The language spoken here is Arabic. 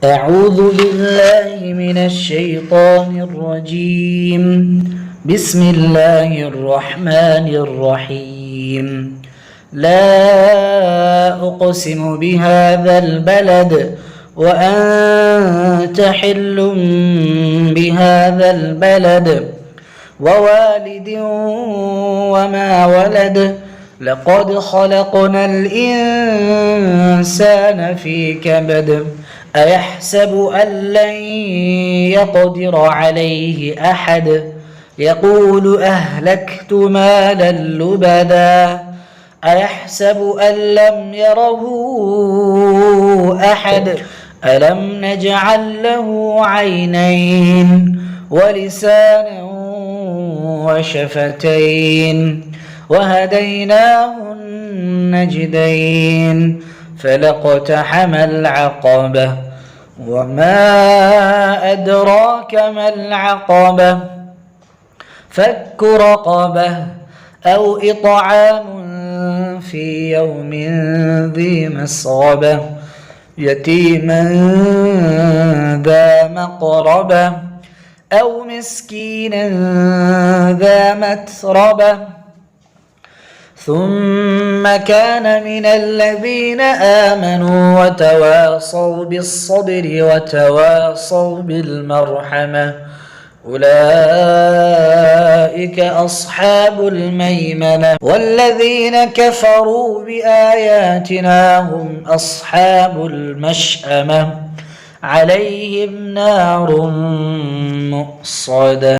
أعوذ بالله من الشيطان الرجيم. بسم الله الرحمن الرحيم. لا أقسم بهذا البلد وأنت حل بهذا البلد ووالد وما ولد لقد خلقنا الإنسان في كبد أيحسب أن لن يقدر عليه أحد يقول أهلكت مالا لبدا أيحسب أن لم يره أحد ألم نجعل له عينين ولسانا وشفتين وهديناه النجدين فلاقتحم العقبة وما أدراك ما العقبة فك رقبة أو إطعام في يوم ذي مسغبة يتيما ذا مقربة أو مسكينا ذا متربة ثم كان من الذين آمنوا وتواصوا بالصبر وتواصوا بالمرحمة أولئك أصحاب الميمنة والذين كفروا بآياتنا هم أصحاب المشأمة عليهم نار مؤصدة.